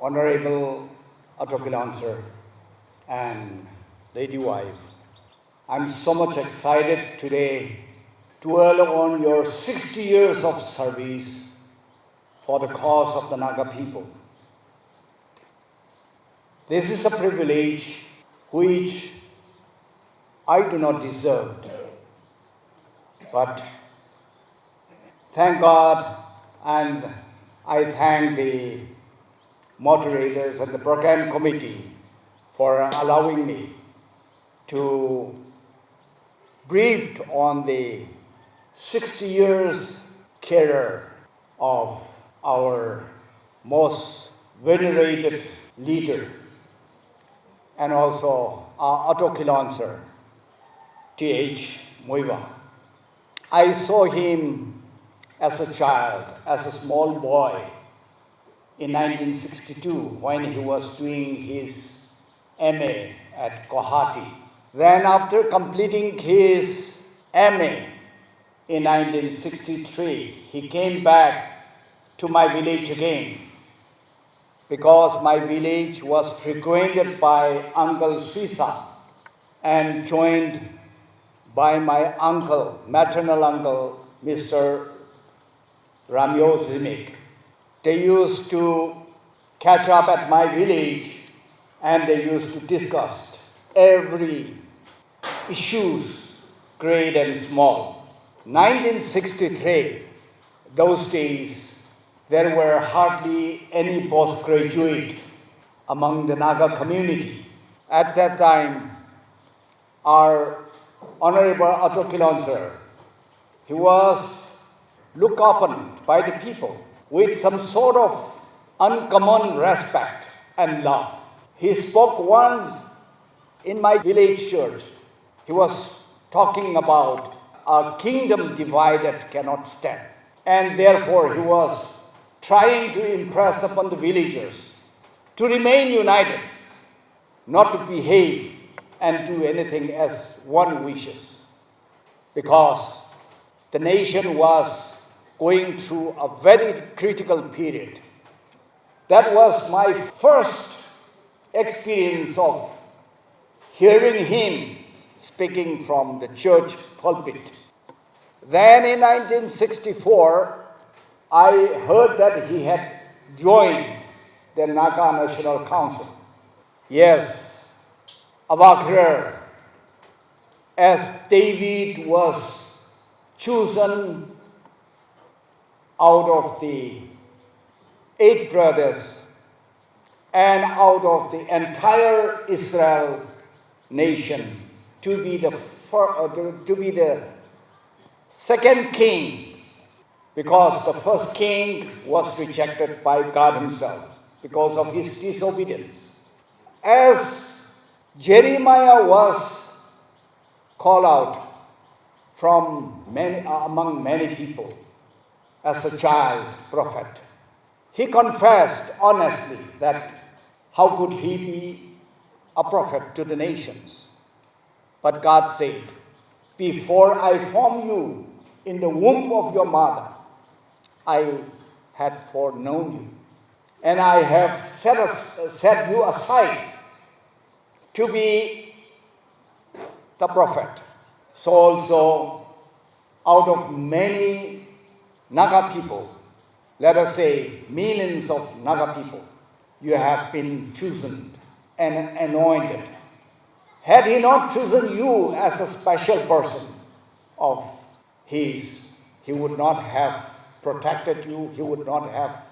Honorable Ato Kilonser and Lady Wife, I'm so much excited today to dwell on your 60 years of service for the cause of the Naga people. This is a privilege which I do not deserve, but thank God, and I thank the moderators and the program committee for allowing me to brief on the 60 years career of our most venerated leader, and also Ato Kilonser, T.H. Muivah. I saw him as a child, as a small boy, in 1962 when he was doing his MA at Guwahati. Then after completing his MA in 1963, he came back to my village again because my village was frequented by Uncle Suisa and joined by my uncle, maternal uncle, Mr. Ramyo Zimik. They used to catch up at my village and they used to discuss every issues, great and small. 1963, those days, there were hardly any postgraduate among the Naga community. At that time, our Honorable Ato Kilonser, he was looked upon by the people with some sort of uncommon respect and love. He spoke once in my village church. He was talking about a kingdom divided cannot stand. And therefore he was trying to impress upon the villagers to remain united, not to behave and do anything as one wishes. Because the nation was going through a very critical period. That was my first experience of hearing him speaking from the church pulpit. Then in 1964, I heard that he had joined the Naga National Council. Yes, Avakrer, as David was chosen out of the 8 brothers and out of the entire Israel nation to be the second king, because the first king was rejected by God himself because of his disobedience. As Jeremiah was called out from among many people as a child prophet, he confessed honestly that how could he be a prophet to the nations? But God said, before I formed you in the womb of your mother, I had foreknown you, and I have set you aside to be the prophet. So also, out of many Naga people, let us say millions of Naga people, you have been chosen and anointed. Had he not chosen you as a special person of his, he would not have protected you, he would not have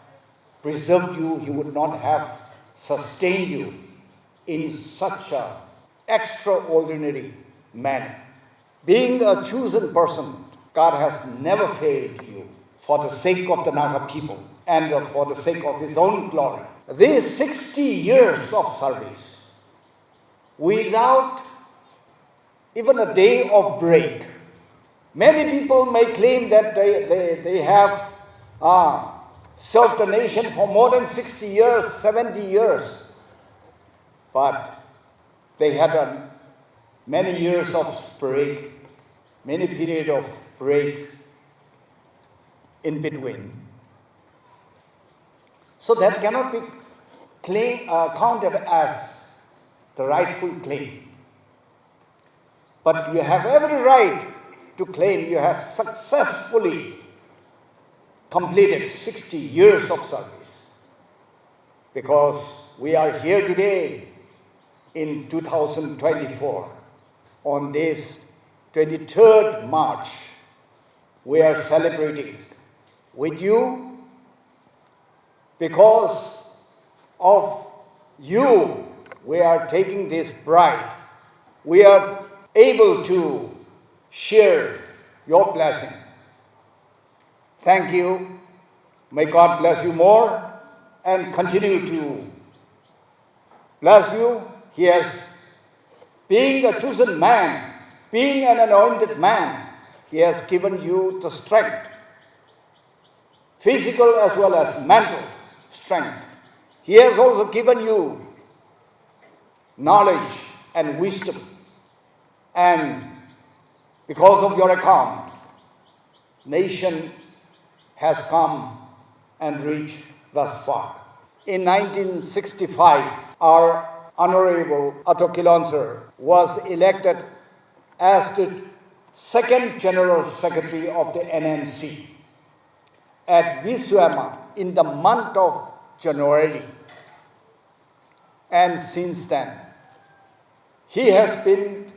preserved you, he would not have sustained you in such an extraordinary manner. Being a chosen person, God has never failed you for the sake of the Naga people and for the sake of his own glory. These 60 years of service, without even a day of break. Many people may claim that they have served the nation for more than 60 years, 70 years. But they had many years of break, many period of break in between. So that cannot be counted as the rightful claim. But you have every right to claim you have successfully completed 60 years of service, because we are here today in 2024. On this 23rd March, we are celebrating with you. Because of you, we are taking this pride. We are able to share your blessing. Thank you. May God bless you more and continue to bless you. He has, being a chosen man, being an anointed man, He has given you the strength, physical as well as mental strength. He has also given you knowledge and wisdom. And because of your account, nation has come and reached thus far. In 1965, our Honorable Ato Kilonser was elected as the second General Secretary of the NNC at Muivah in the month of January. And since then, he has been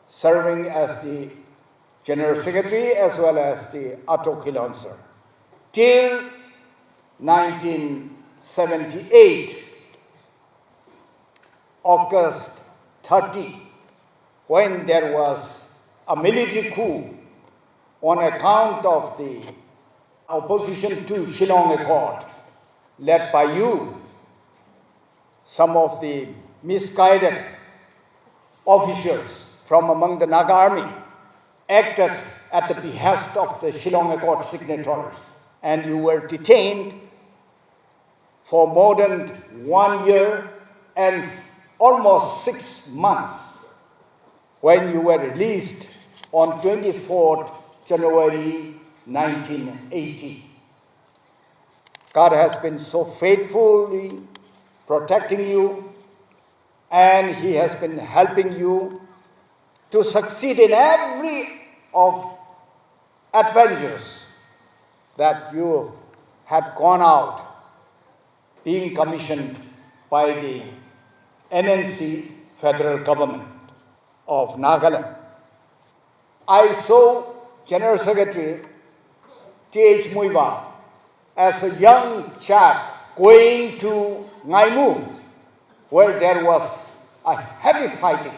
serving as the General Secretary as well as the Ato Kilonser till 1978, August 30, when there was a military coup on account of the opposition to Shillong Accord, led by you. Some of the misguided officers from among the Naga army acted at the behest of the Shillong Accord signatories, and you were detained for more than 1 year and almost 6 months, when you were released on 24th January 1980. God has been so faithfully protecting you, and He has been helping you to succeed in every of adventures that you had gone out, being commissioned by the NNC federal government of Nagaland. I saw General Secretary T.H. Muivah as a young chap going to Ngaimu, where there was a heavy fighting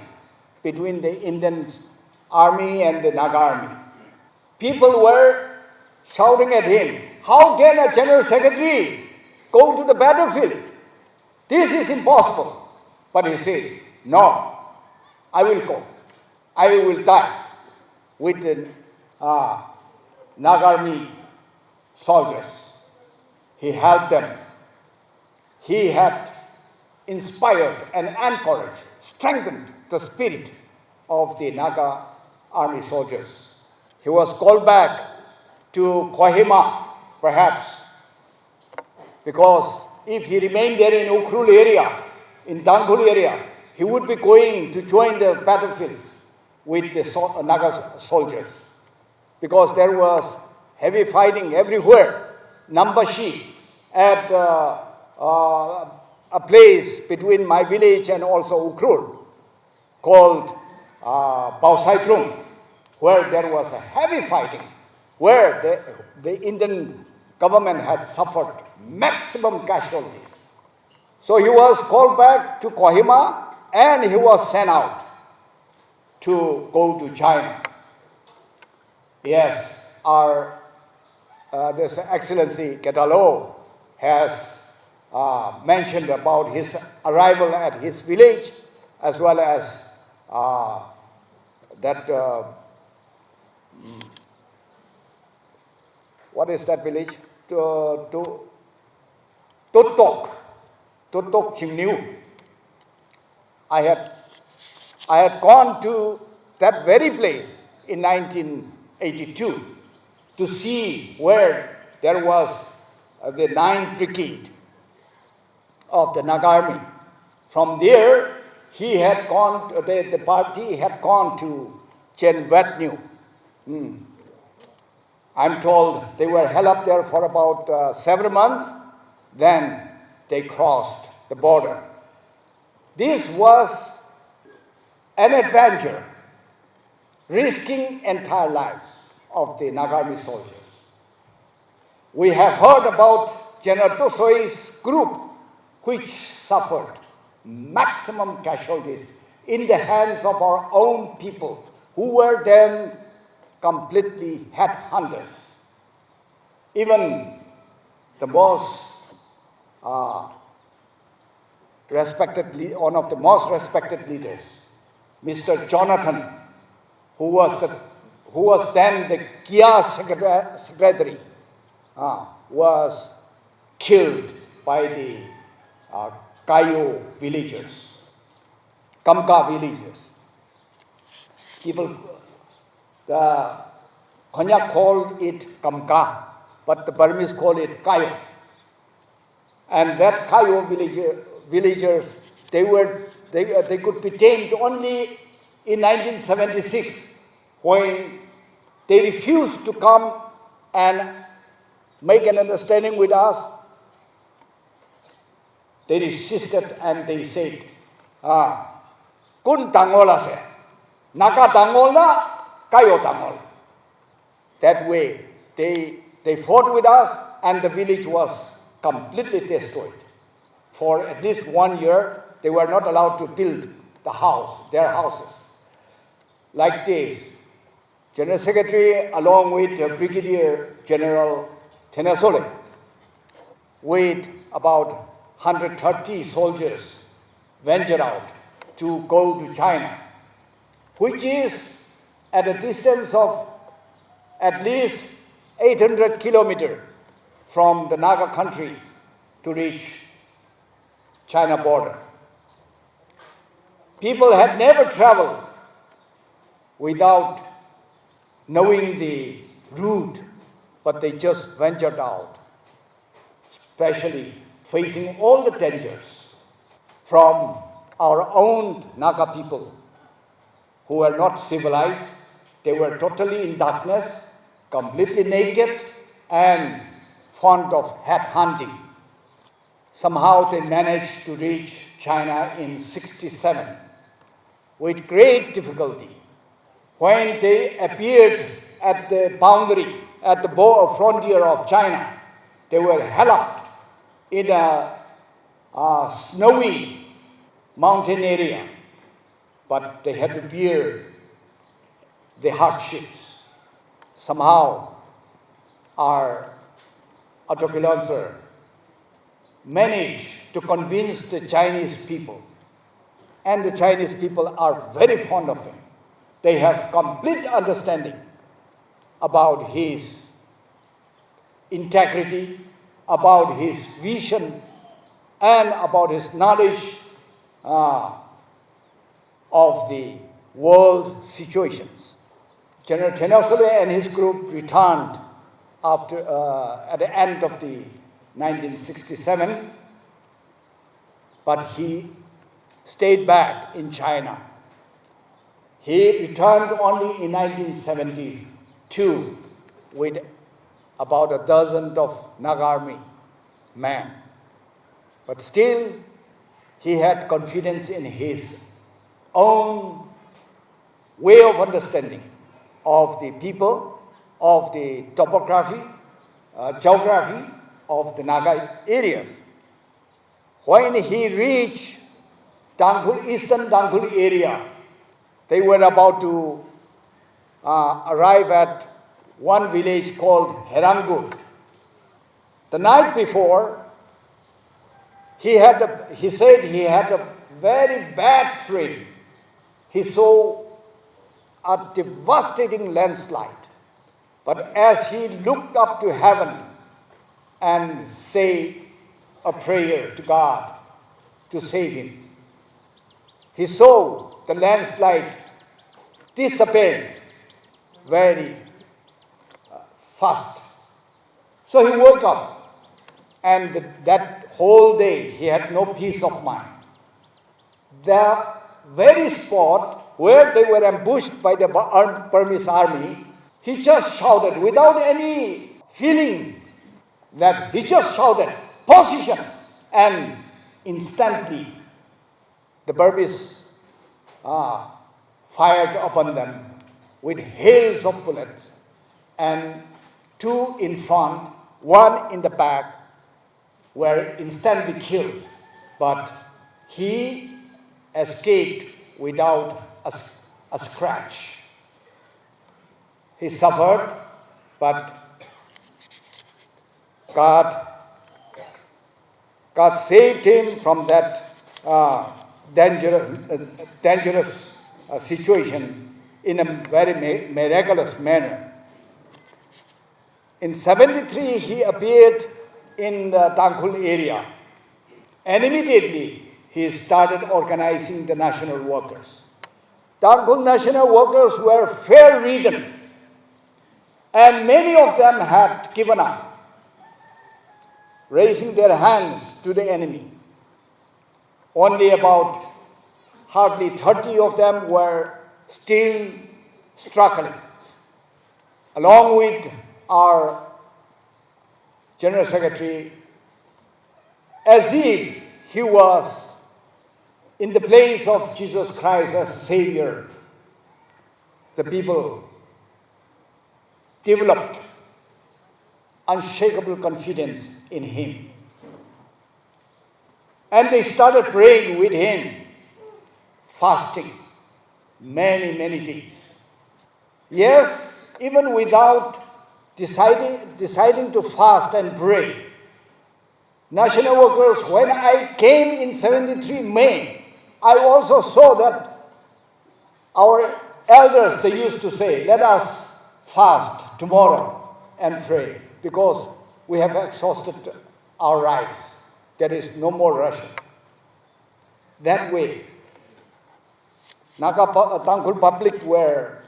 between the Indian army and the Naga army. People were shouting at him, "How can a General Secretary go to the battlefield? This is impossible." But he said, "No, I will go. I will die with the Naga army soldiers." He helped them. He had inspired and encouraged, strengthened the spirit of the Naga army soldiers. He was called back to Kohima, perhaps, because if he remained there in Ukhrul area, in Danghul area, he would be going to join the battlefields with the Naga soldiers, because there was heavy fighting everywhere. Nambashi, at a place between my village and also Ukhrul, called Pausaitrung, where there was a heavy fighting, where the Indian government had suffered maximum casualties. So he was called back to Kohima, and he was sent out to go to China. Yes, our this Excellency Ketalo has mentioned about his arrival at his village, as well as what is that village? Tutok Chimniu. I had gone to that very place in 1982 to see where there was the 9th Brigade. of the Naga army. From there, he had gone, the party had gone to Chenvatnu. I'm told they were held up there for about several months. Then they crossed the border. This was an adventure, risking entire lives of the Naga army soldiers. We have heard about General Tosoi's group, which suffered maximum casualties in the hands of our own people, who were then completely headhunters. Even the most one of the most respected leaders, Mr. Jonathan, who was then the Kia secretary, was killed by the Kayo villagers, Kamka villagers. The Konyak called it Kamka, but the Burmese call it Kayo. And that Kayo villagers, they could be tamed only in 1976, when they refused to come and make an understanding with us. They resisted and they said, Kun tangola se, Naka tangola, Kayo tangol. That way, they fought with us, and the village was completely destroyed. For at least 1 year, they were not allowed to build their houses. Like this, General Secretary, along with Brigadier General Tenasole, with about 130 soldiers, ventured out to go to China, which is at a distance of at least 800 kilometers from the Naga country to reach China border. People had never traveled without knowing the route, but they just ventured out, especially facing all the dangers from our own Naga people, who were not civilized. They were totally in darkness, completely naked, and fond of head hunting. Somehow they managed to reach China in 1967 with great difficulty. When they appeared at the boundary, at the frontier of China, they were held up in a snowy mountain area, but they had to bear the hardships. Somehow, our Ato Kilonser managed to convince the Chinese people, and the Chinese people are very fond of him. They have complete understanding about his integrity, about his vision, and about his knowledge of the world situations. General Tenasole and his group returned at the end of the 1967, but he stayed back in China. He returned only in 1972 with about a dozen of Naga army men. But still, he had confidence in his own way of understanding of the people, of the topography, geography of the Naga areas. When he reached Eastern Dangul area, they were about to arrive at one village called Herangut. The night before, he said he had a very bad dream. He saw a devastating landslide. But as he looked up to heaven and said a prayer to God to save him, he saw the landslide disappearing very fast. So he woke up, and that whole day he had no peace of mind. The very spot where they were ambushed by the Burmese army, he just shouted without any feeling that he just shouted, "Position!" And instantly the Burmese fired upon them with hails of bullets, and two in front, one in the back, were instantly killed. But he escaped without a scratch. He suffered, but God saved him from that dangerous situation in a very miraculous manner. In 1973, he appeared in the Tangkhul area, and immediately he started organizing the national workers. Tangkhul national workers were fear-ridden, and many of them had given up, raising their hands to the enemy. Only about hardly 30 of them were still struggling, along with our General Secretary, as if he was in the place of Jesus Christ as Savior. The people developed unshakable confidence in him. And they started praying with him, fasting many days. Yes, even without deciding to fast and pray, national workers, when I came in 1973 May, I also saw that our elders, they used to say, "Let us fast tomorrow and pray, because we have exhausted our rice. There is no more ration." That way, Naga Tangkhul public were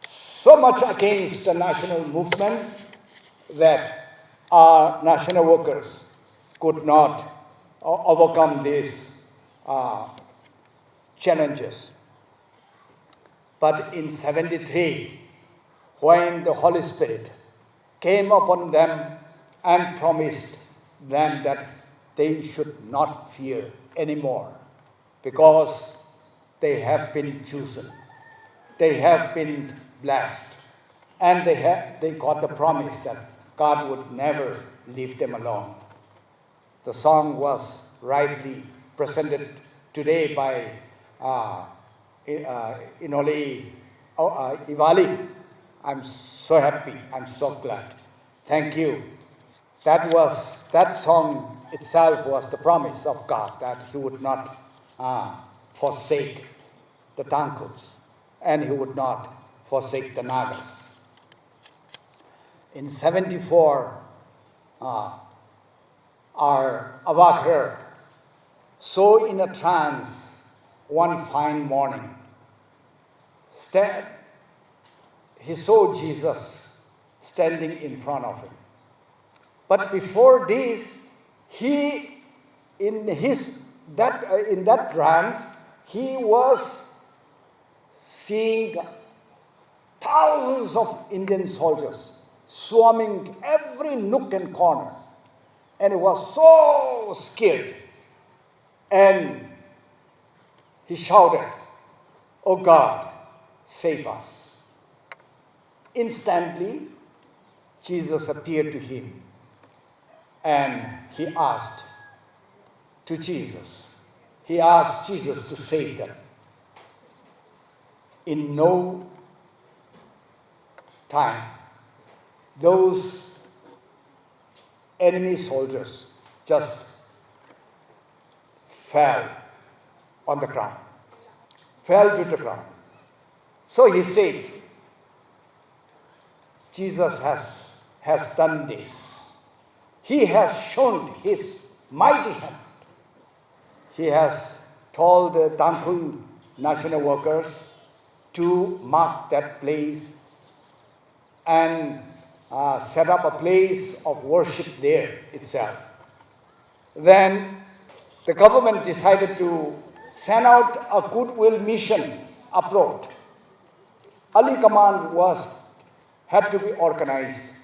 so much against the national movement that our national workers could not overcome these challenges. But in 1973, when the Holy Spirit came upon them and promised them that they should not fear anymore, because they have been chosen, they have been blessed, and they got the promise that God would never leave them alone. The song was rightly presented today by Inoli Ivali. I'm so happy, I'm so glad. Thank you. That song itself was the promise of God that He would not forsake the Tangkhuls, and He would not forsake the Nagas. In 1974, our Avakar saw in a trance one fine morning. He saw Jesus standing in front of him. But before this, in that trance, he was seeing thousands of Indian soldiers swarming every nook and corner. And he was so scared. And he shouted, "Oh God, save us." Instantly, Jesus appeared to him, and he asked Jesus to save them. In no time, those enemy soldiers just fell on the ground, fell to the ground. So he said, Jesus has done this. He has shown his mighty hand. He has told the Tangkhul national workers to mark that place and set up a place of worship there itself. Then the government decided to send out a goodwill mission abroad. Ali Command had to be organized,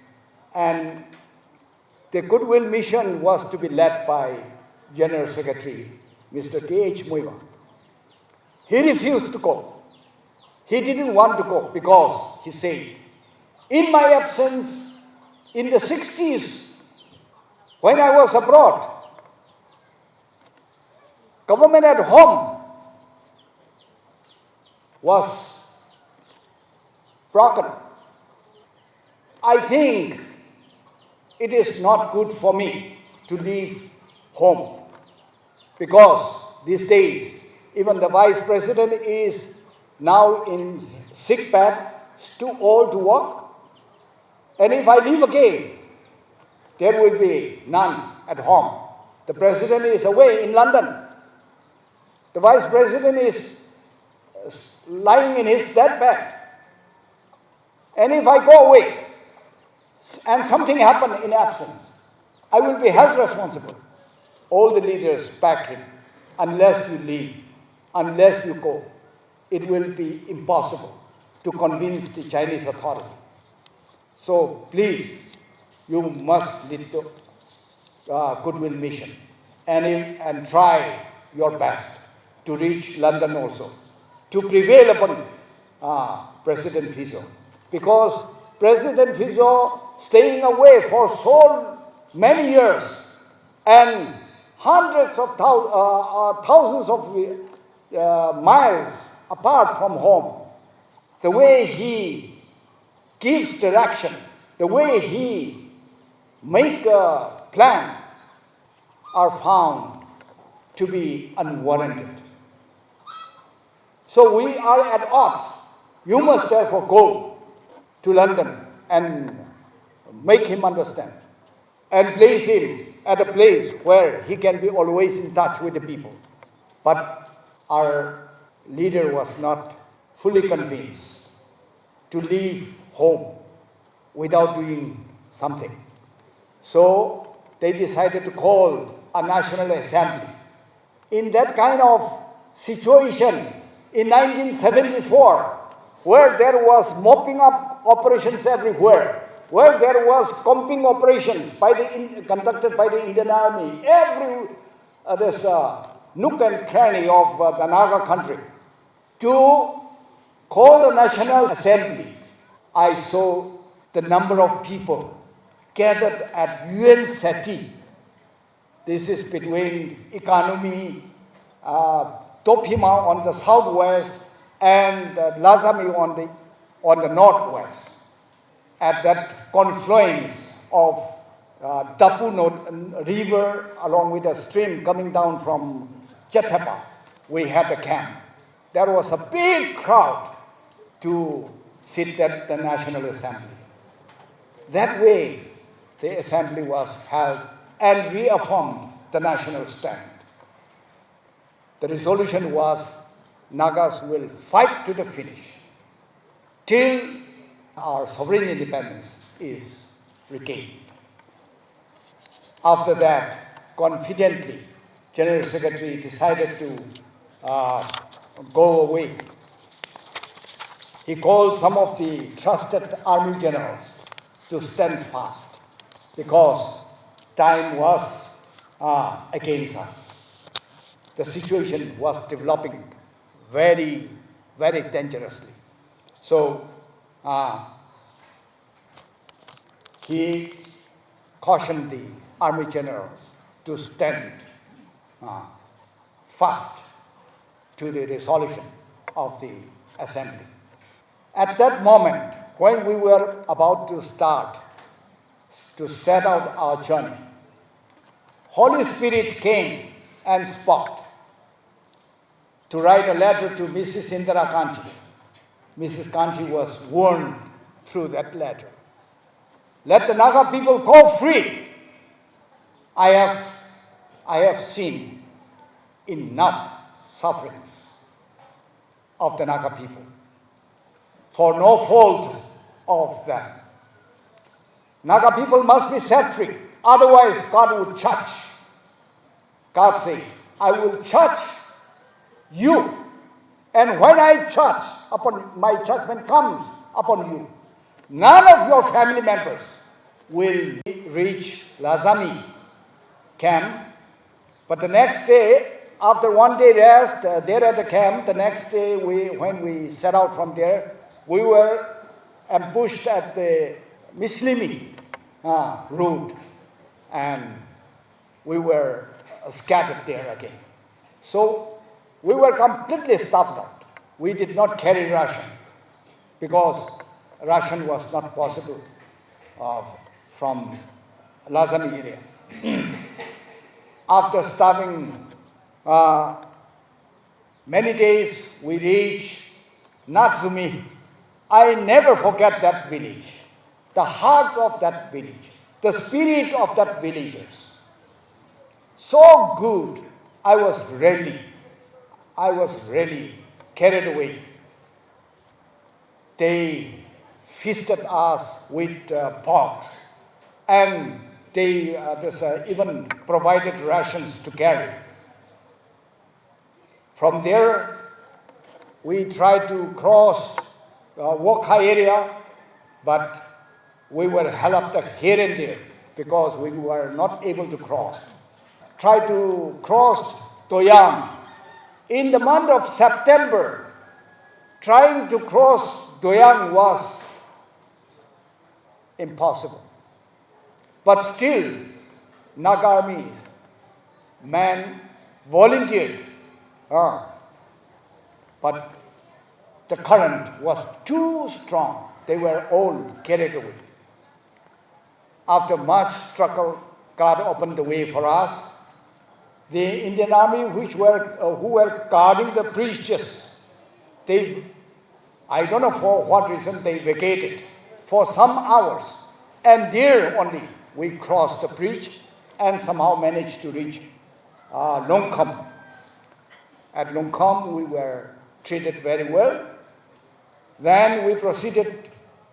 and the goodwill mission was to be led by General Secretary Mr. K.H. Muivah. He refused to go. He didn't want to go because he said, in my absence, in the 60s, when I was abroad, government at home was broken. I think it is not good for me to leave home because these days, even the Vice President is now in sick bed, too old to walk. And if I leave again, there will be none at home. The President is away in London. The Vice President is lying in his deathbed. And if I go away and something happens in absence, I will be held responsible. All the leaders back him. Unless you leave, unless you go, it will be impossible to convince the Chinese authority. So please, you must lead the goodwill mission and try your best to reach London also, to prevail upon President Fico. Because President Fico staying away for so many years and hundreds of thousands of miles apart from home, the way he gives direction, the way he make a plan are found to be unwarranted. So we are at odds. You must therefore go to London and make him understand and place him at a place where he can be always in touch with the people. But our leader was not fully convinced to leave home without doing something. So they decided to call a National Assembly. In that kind of situation, in 1974, where there was mopping up operations everywhere, where there was combing operations conducted by the Indian Army, every nook and cranny of the Naga country, to call the National Assembly. I saw the number of people gathered at UN Seti. This is between Economy, Tophima on the southwest, and Lazami on the northwest. At that confluence of Dapu River along with a stream coming down from Chetepa, we had a camp. There was a big crowd to sit at the National Assembly. That way, the assembly was held and reaffirmed the national stand. The resolution was, Nagas will fight to the finish till our sovereign independence is regained. After that, confidently, General Secretary decided to go away. He called some of the trusted army generals to stand fast because time was against us. The situation was developing very, very dangerously. So he cautioned the army generals to stand fast to the resolution of the assembly. At that moment, when we were about to start to set out our journey, Holy Spirit came and spoke to write a letter to Mrs. Indira Kanti. Mrs. Kanti was warned through that letter. Let the Naga people go free. I have seen enough sufferings of the Naga people for no fault of them. Naga people must be set free. Otherwise, God would judge. God said, I will judge you. And when I judge, my judgment comes upon you, none of your family members will reach Lazami camp. But the next day, after 1 day rest there at the camp, the next day when we set out from there, we were ambushed at the Mislimi road, and we were scattered there again. So we were completely stuffed out. We did not carry ration because ration was not possible from Lazami area. After starving many days, we reached Natsumi. I never forget that village, the heart of that village, the spirit of that villagers. So good, I was really carried away. They feasted us with pork, and they even provided rations to carry. From there, we tried to cross Wokha area, but we were held up here and there because we were not able to cross. Tried to cross Toyang. In the month of September, trying to cross Doyang was impossible. But still, Naga army men volunteered. But the current was too strong. They were all carried away. After much struggle, God opened the way for us. The Indian army, who were guarding the breaches, I don't know for what reason, they vacated for some hours. And there only we crossed the breach and somehow managed to reach Longkham. At Longkham, we were treated very well. Then we proceeded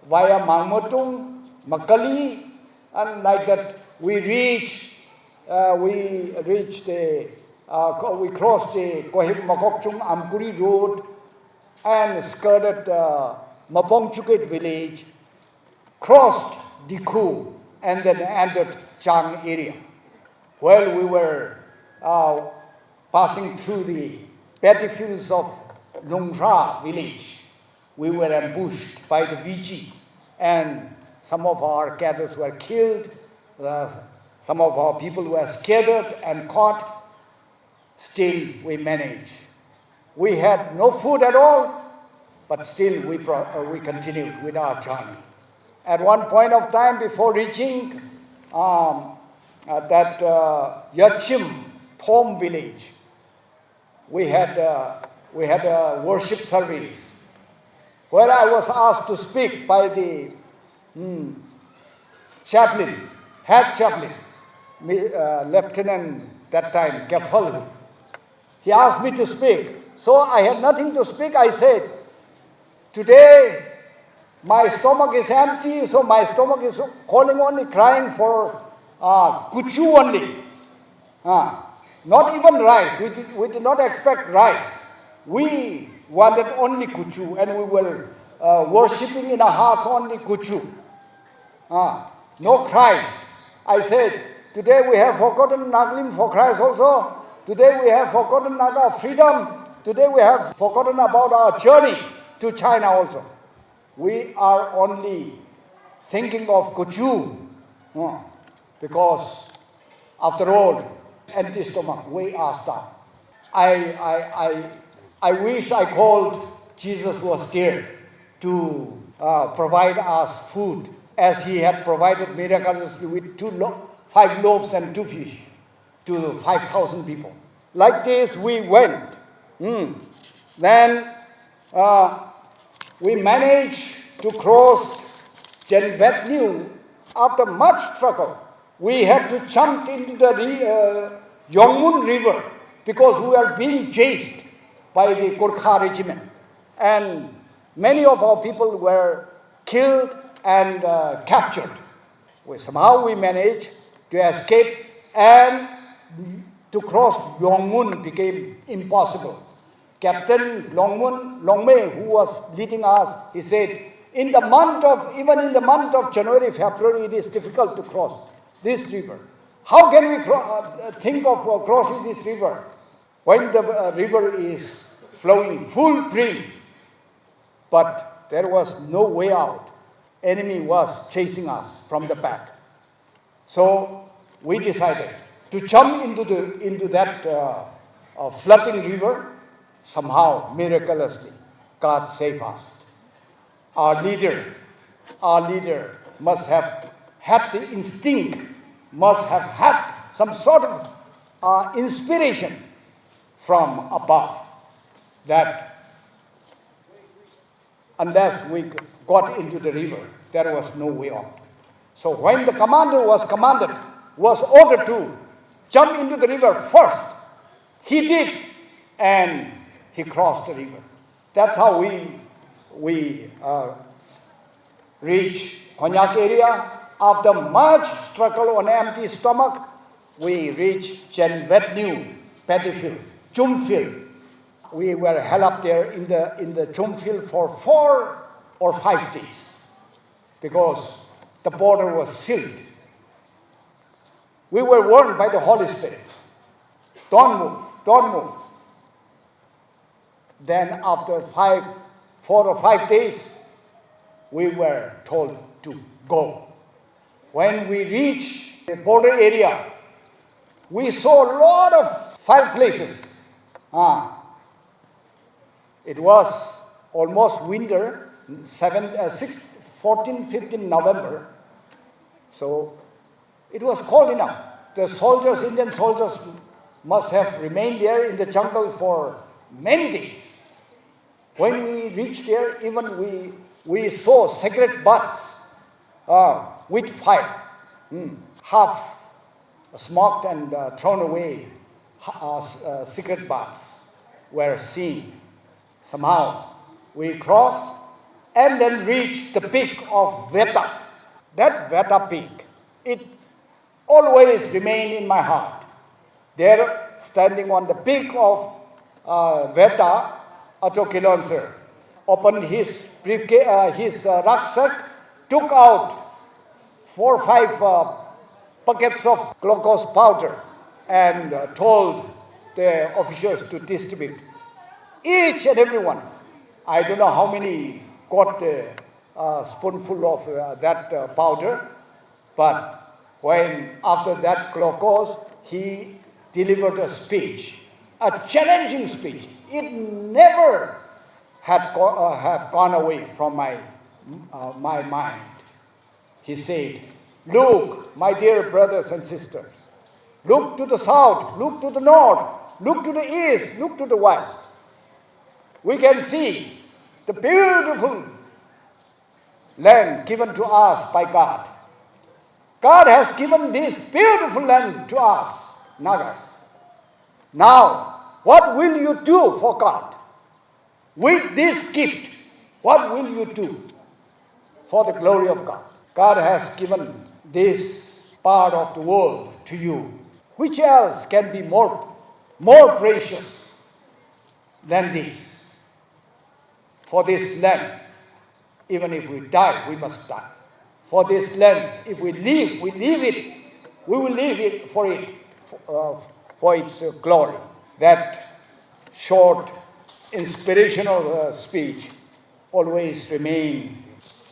via Mangmotung, Makali, and like that we crossed the Kohip Makokchung Amkuri road and skirted Mapongchukit village, crossed Diku, and then entered Chang area. While we were passing through the paddy fields of Lungtra village, we were ambushed by the VG, and some of our cadres were killed, some of our people were scattered and caught. Still, we managed. We had no food at all, but still we continued with our journey. At one point of time, before reaching that Yachim Pom village, we had a worship service where I was asked to speak by the chaplain, head chaplain, Lieutenant that time, Kefal. He asked me to speak. So I had nothing to speak. I said, today my stomach is empty, so my stomach is calling only, crying for kuchu only. Not even rice. We did not expect rice. We wanted only kuchu, and we were worshipping in our hearts only kuchu. No Christ. I said, today we have forgotten Naglim for Christ also. Today we have forgotten Naga freedom. Today we have forgotten about our journey to China also. We are only thinking of kuchu, because after all, empty stomach, we are starved. I wish I called Jesus was there to provide us food, as he had provided miraculously with 5 loaves and 2 fish to 5,000 people. Like this we went. Then we managed to cross Jenvetnu. After much struggle, we had to jump into the Yongmun River because we were being chased by the Gurkha regiment. And many of our people were killed and captured. Somehow we managed to escape, and to cross Yongmun became impossible. Captain Longmei, who was leading us, he said, even in the month of January, February, it is difficult to cross this river. How can we think of crossing this river when the river is flowing full brim? But there was no way out. Enemy was chasing us from the back. So we decided to jump into that flooding river. Somehow, miraculously, God saved us. Our leader must have had the instinct, must have had some sort of inspiration from above, that unless we got into the river, there was no way out. So when the commander was ordered to jump into the river first, he did, and he crossed the river. That's how we reached Konyak area. After much struggle on empty stomach, we reached Chenvetnu, Pettifield, Chumfield. We were held up there in the Chumfield for 4 or 5 days because the border was sealed. We were warned by the Holy Spirit, don't move. Then after 4 or 5 days, we were told to go. When we reached the border area, we saw a lot of fireplaces. It was almost winter, 14, 15 November. So it was cold enough. The soldiers, Indian soldiers, must have remained there in the jungle for many days. When we reached there, even we saw cigarette butts with fire, half smoked and thrown away cigarette butts were seen. Somehow we crossed and then reached the peak of Veta. That Veta peak, it always remained in my heart. There, standing on the peak of Veta, Ato Kilonser opened his rucksack, took out 4 or 5 packets of glucose powder, and told the officers to distribute. Each and every one. I don't know how many got a spoonful of that powder, but when after that glucose, he delivered a speech, a challenging speech. It never had have gone away from my mind. He said, "Look, my dear brothers and sisters, look to the south, look to the north, look to the east, look to the west. We can see the beautiful land given to us by God. God has given this beautiful land to us, Nagas. Now, what will you do for God? With this gift, what will you do for the glory of God? God has given this part of the world to you. Which else can be more precious than this? For this land, even if we die, we must die. For this land, if we live, we will live it for its glory." That short, inspirational speech always remained.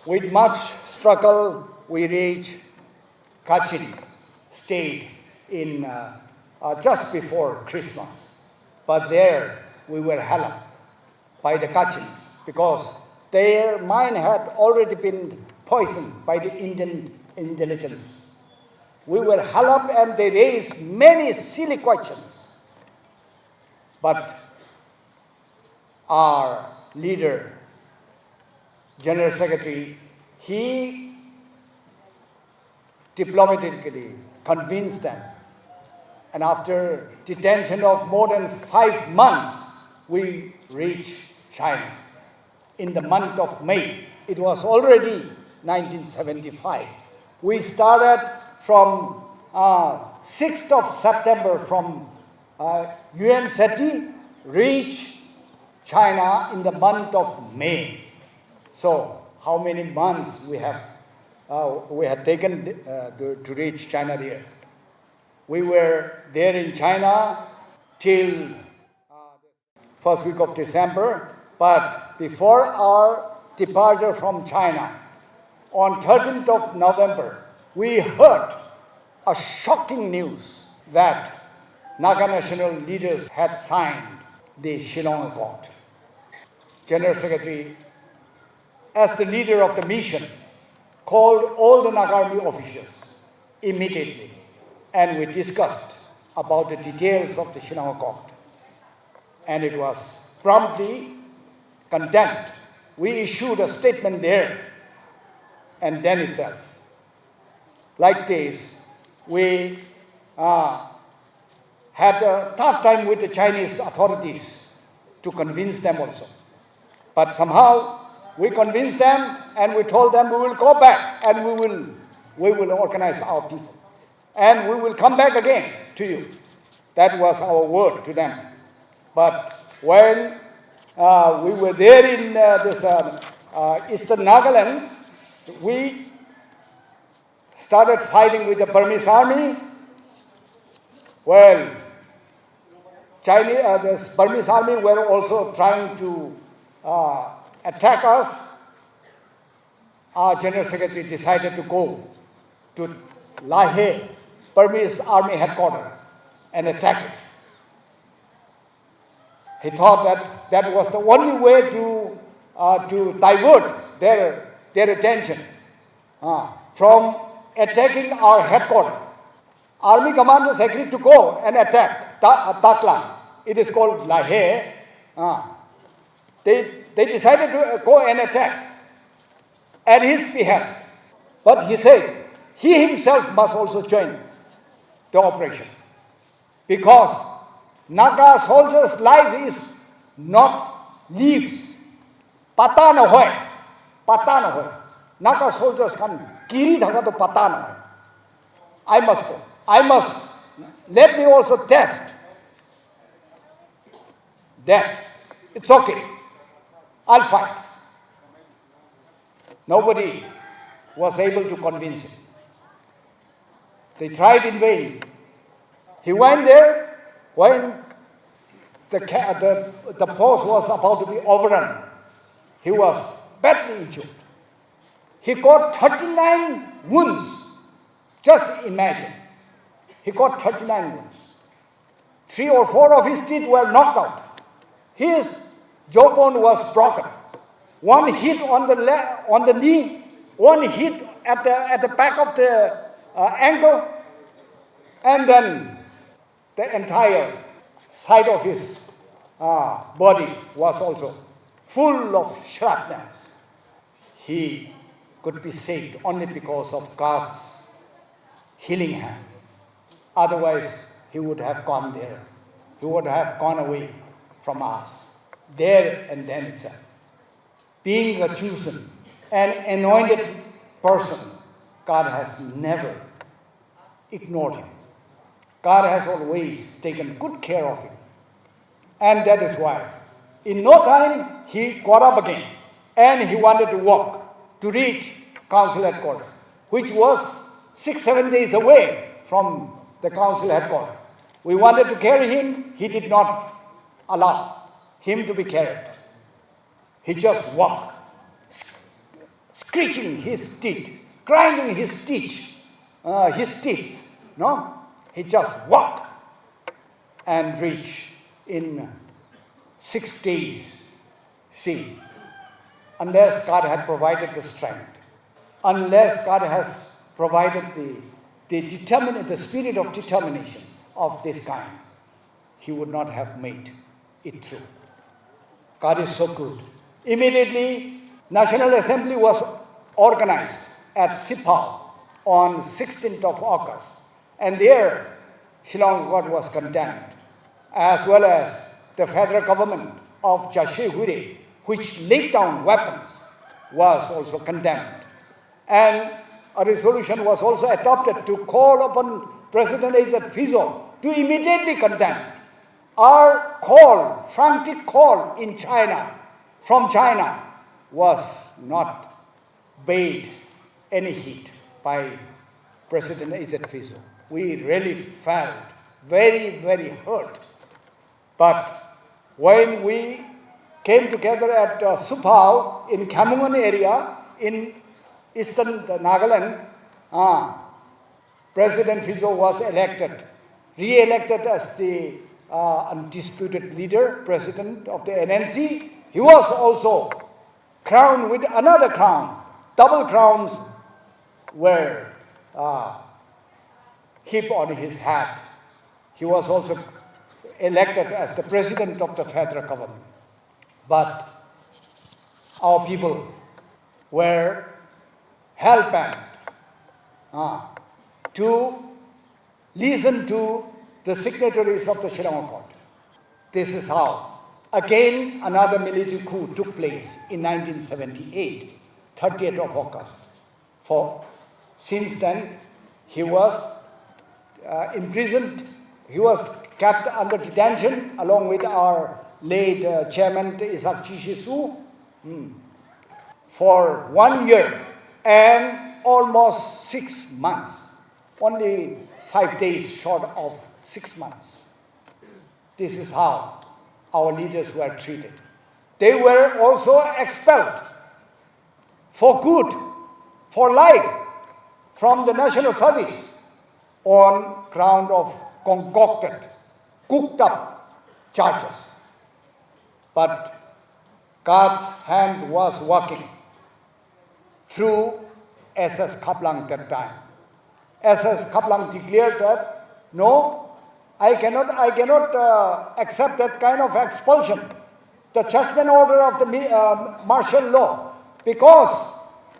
With much struggle, we reached Kachin, stayed in just before Christmas. But there we were held up by the Kachins because their mind had already been poisoned by the Indian intelligence. We were held up and they raised many silly questions. But our leader, General Secretary, he diplomatically convinced them. And after detention of more than 5 months, we reached China. In the month of May, it was already 1975, We started from 6th of September from UN City, reach China in the month of May. So how many months we had taken to reach China there? We were there in China till first week of December, but before our departure from China, on 13th of November, we heard a shocking news that Naga national leaders had signed the Shillong Accord. General Secretary, as the leader of the mission, called all the Naga Army officials immediately, and we discussed about the details of the Shillong Accord. And it was promptly condemned. We issued a statement there, and then itself. Like this, we had a tough time with the Chinese authorities to convince them also. But somehow we convinced them, and we told them we will go back and we will organize our people. And we will come back again to you. That was our word to them. But when we were there in this Eastern Nagaland, we started fighting with the Burmese army. Well, this Burmese army were also trying to attack us. Our General Secretary decided to go to Lahe, Burmese army headquarters, and attack it. He thought that that was the only way to divert their attention from attacking our headquarters. Army commanders agreed to go and attack Taklan. It is called Lahe. They decided to go and attack at his behest. But he said he himself must also join the operation, because Naga soldiers' life is not leaves. Pata na hoy. Pata na hoy. Naga soldiers can kiri dhaga to pata na hoy. I must go. I must. Let me also test that. It's okay. I'll fight. Nobody was able to convince him. They tried in vain. He went there when the post was about to be overrun. He was badly injured. He got 39 wounds. Just imagine. He got 39 wounds. 3 or 4 of his teeth were knocked out. His jawbone was broken. One hit on the knee, one hit at the back of the ankle, and then the entire side of his body was also full of shrapnels. He could be saved only because of God's healing hand. Otherwise, he would have gone there. He would have gone away from us, there and then itself. Being a chosen and anointed person, God has never ignored him. God has always taken good care of him. And that is why, in no time, he got up again. And he wanted to walk to reach council headquarters, which was 6-7 days away from the council headquarters. We wanted to carry him. He did not allow him to be carried. He just walked, screeching his teeth, grinding his teeth. No? He just walked and reached in 6 days. See, unless God had provided the strength, unless God has provided the spirit of determination of this kind, he would not have made it through. God is so good. Immediately, National Assembly was organized at Sipal on 16th of August. And there, Shillong Accord was condemned, as well as the federal government of which laid down weapons, was also condemned. And a resolution was also adopted to call upon President Azad Fizo to immediately condemn. Our call, frantic call in China, from China, was not paid any heed by President Azad Fizo. We really felt very, very hurt. But when we came together at Supao in Kamungan area in eastern Nagaland, President Fizo was re-elected as the undisputed leader, president of the NNC. He was also crowned with another crown. Double crowns were heaped on his hat. He was also elected as the president of the federal government. But our people were hell-bent to listen to the signatories of the Shillong Accord. This is how, again, another military coup took place in 1978, 30th of August. Since then, he was imprisoned, he was kept under detention along with our late chairman Isaac Chishisu for 1 year and almost 6 months, only 5 days short of 6 months. This is how our leaders were treated. They were also expelled for good, for life, from the national service on ground of concocted, cooked up charges. But God's hand was working through SS Kaplang that time. SS Kaplang declared that, no, I cannot accept that kind of expulsion, the judgment order of the martial law, because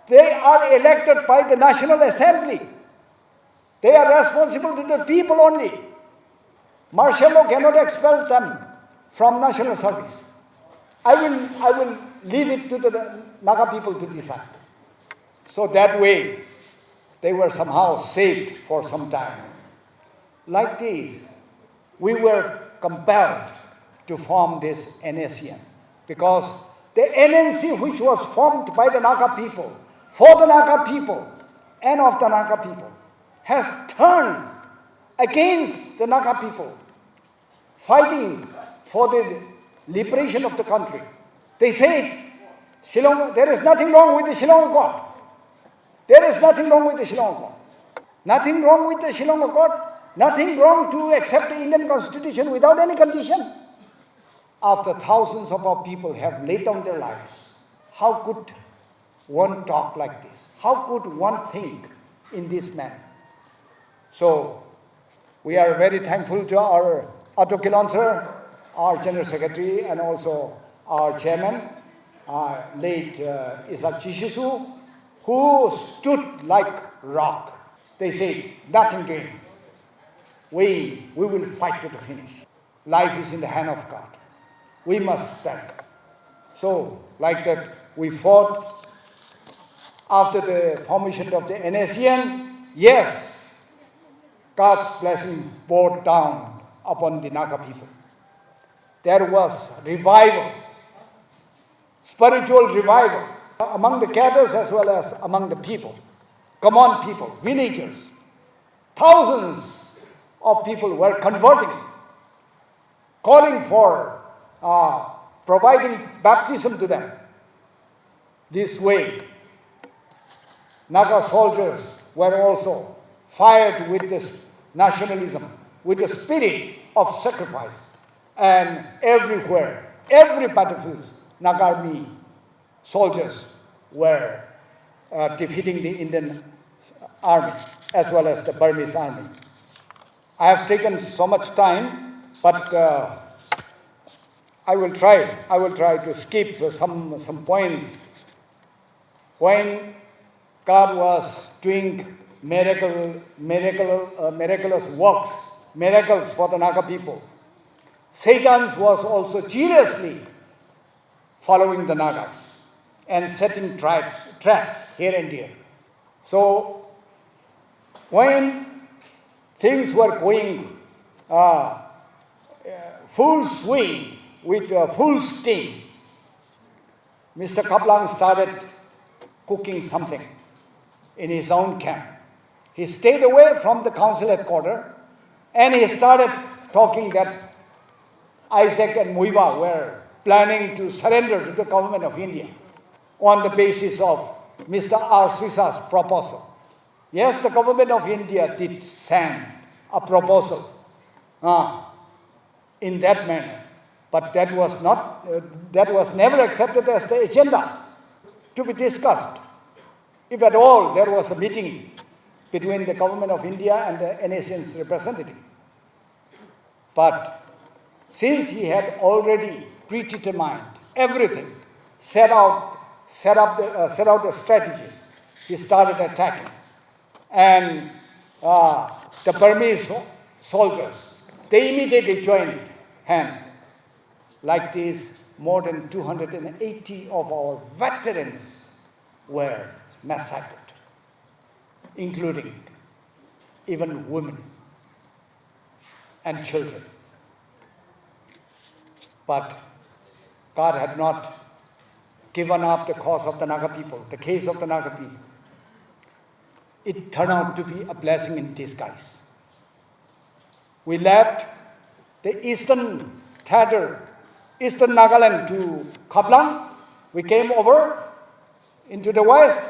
they are elected by the National Assembly. They are responsible to the people only. Martial law cannot expel them from national service. I will leave it to the Naga people to decide. So that way, they were somehow saved for some time. Like this, we were compelled to form this NSCN because the NNC, which was formed by the Naga people, for the Naga people, and of the Naga people, has turned against the Naga people, fighting for the liberation of the country. They said, there is nothing wrong with the Shillong Accord. There is nothing wrong with the Shillong Accord. Nothing wrong with the Shillong Accord. Nothing wrong to accept the Indian Constitution without any condition. After thousands of our people have laid down their lives, how could one talk like this? How could one think in this manner? So, we are very thankful to our Ato Kilonser, our General Secretary, and also our Chairman, late Isaac Chishisu, who stood like rock. They said, nothing to him. We will fight to the finish. Life is in the hand of God. We must stand. So, like that, we fought after the formation of the NSCN. Yes, God's blessing poured down upon the Naga people. There was revival, spiritual revival among the cadres as well as among the people. Common people, villagers, thousands of people were converting, calling for providing baptism to them. This way, Naga soldiers were also fired with this nationalism, with the spirit of sacrifice. And everywhere, every battlefield, Naga army soldiers were defeating the Indian army as well as the Burmese army. I have taken so much time, but I will try to skip some points. When God was doing miraculous works, miracles for the Naga people, Satan was also jealously following the Nagas and setting traps here and there. So when things were going full swing with full steam, Mr. Kaplan started cooking something in his own camp. He stayed away from the council headquarters and he started talking that Isaac and Muivah were planning to surrender to the government of India on the basis of Mr. R. Srisa's proposal. Yes, the government of India did send a proposal in that manner, but that was never accepted as the agenda to be discussed. If at all there was a meeting between the government of India and the NSCN's representative. But since he had already predetermined everything, set out the strategies, he started attacking. And the Burmese soldiers, they immediately joined hand. Like this, more than 280 of our veterans were massacred, including even women and children. But God had not given up the cause of the Naga people, the case of the Naga people. It turned out to be a blessing in disguise. We left the eastern theater, eastern Nagaland to Kaplan. We came over into the west.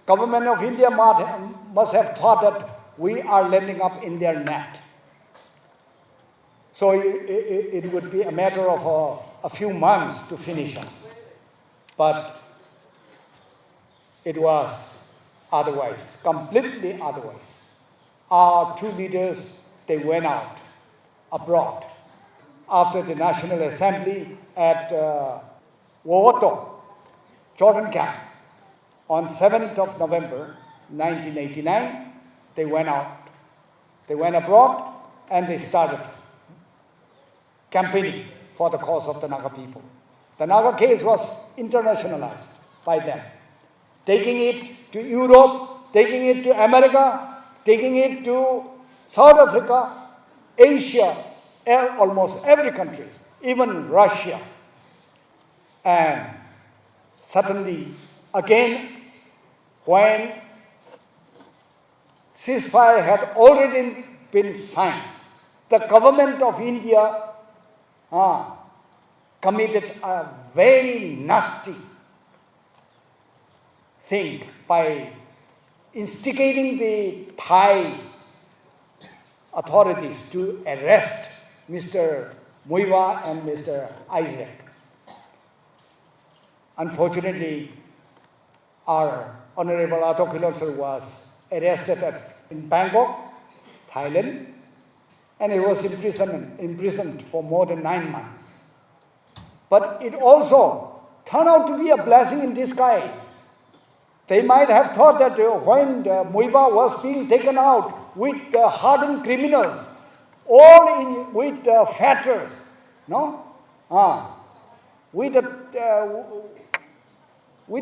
Government of India must have thought that we are landing up in their net. So it would be a matter of a few months to finish us. But it was otherwise, completely otherwise. Our two leaders, they went out abroad after the National Assembly at Woto, Jordan camp. On 7th of November, 1989, they went out. They went abroad and they started campaigning for the cause of the Naga people. The Naga case was internationalized by them, taking it to Europe, taking it to America, taking it to South Africa, Asia, almost every country, even Russia. And suddenly, again, when ceasefire had already been signed, the government of India committed a very nasty thing by instigating the Thai authorities to arrest Mr. Muivah and Mr. Isaac. Unfortunately, our Honorable Ato Kilonser was arrested in Bangkok, Thailand, and he was imprisoned for more than 9 months. But it also turned out to be a blessing in disguise. They might have thought that when Muivah was being taken out with hardened criminals, with fetters, with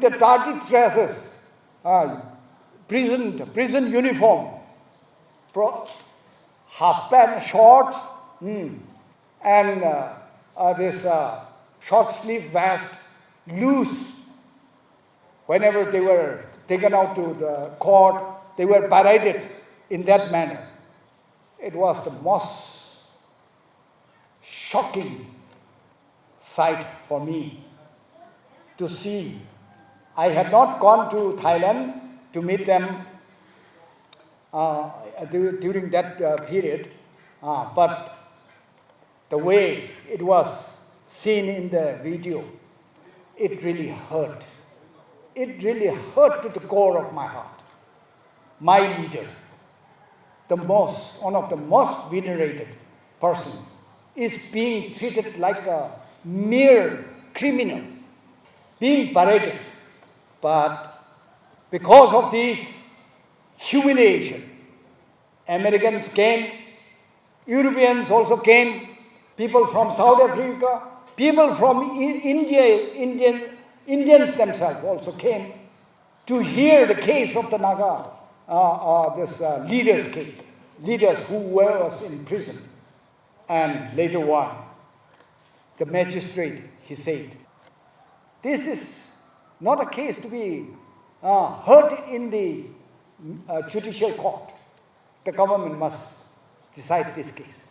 the dirty dresses, prison uniform, half pant shorts, and this short sleeve vest, loose. Whenever they were taken out to the court, they were paraded in that manner. It was the most shocking sight for me to see. I had not gone to Thailand to meet them during that period, but the way it was seen in the video, it really hurt. It really hurt to the core of my heart. My leader, one of the most venerated person, is being treated like a mere criminal, being paraded. But because of this humiliation, Americans came, Europeans also came, people from South Africa, people from India, Indians themselves also came to hear the case of the Naga, leaders' case, leaders who were in prison. And later on, the magistrate, he said, this is not a case to be heard in the judicial court. The government must decide this case.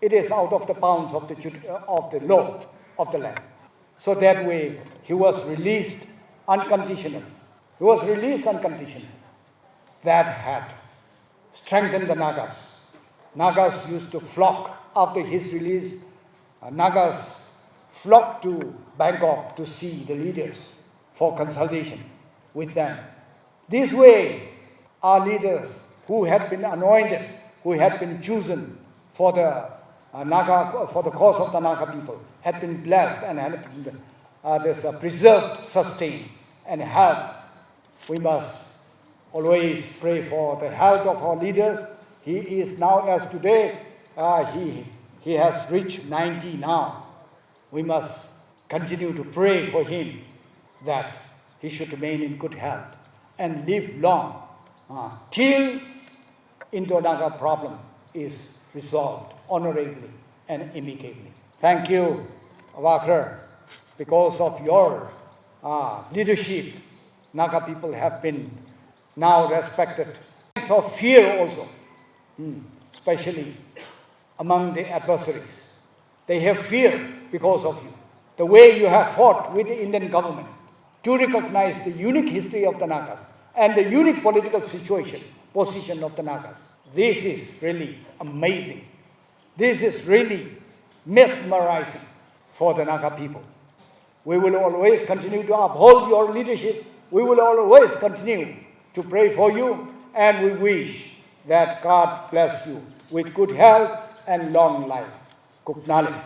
It is out of the bounds of the law of the land. So that way, he was released unconditionally. He was released unconditionally. That had strengthened the Nagas. Nagas used to flock after his release. Nagas flocked to Bangkok to see the leaders for consultation with them. This way, our leaders who had been anointed, who had been chosen for the Naga, for the cause of the Naga people, had been blessed and had been preserved, sustained, and helped. We must always pray for the health of our leaders. He is now, as today, he has reached 90 now. We must continue to pray for him that he should remain in good health and live long till Indo-Naga problem is resolved honorably and amicably. Thank you, Wakar. Because of your leadership, Naga people have been now respected. Sense of fear also, especially among the adversaries. They have fear because of you. The way you have fought with the Indian government to recognize the unique history of the Nagas and the unique political position of the Nagas. This is really amazing. This is really mesmerizing for the Naga people. We will always continue to uphold your leadership. We will always continue to pray for you, and we wish that God bless you with good health and long life. Kuknalim.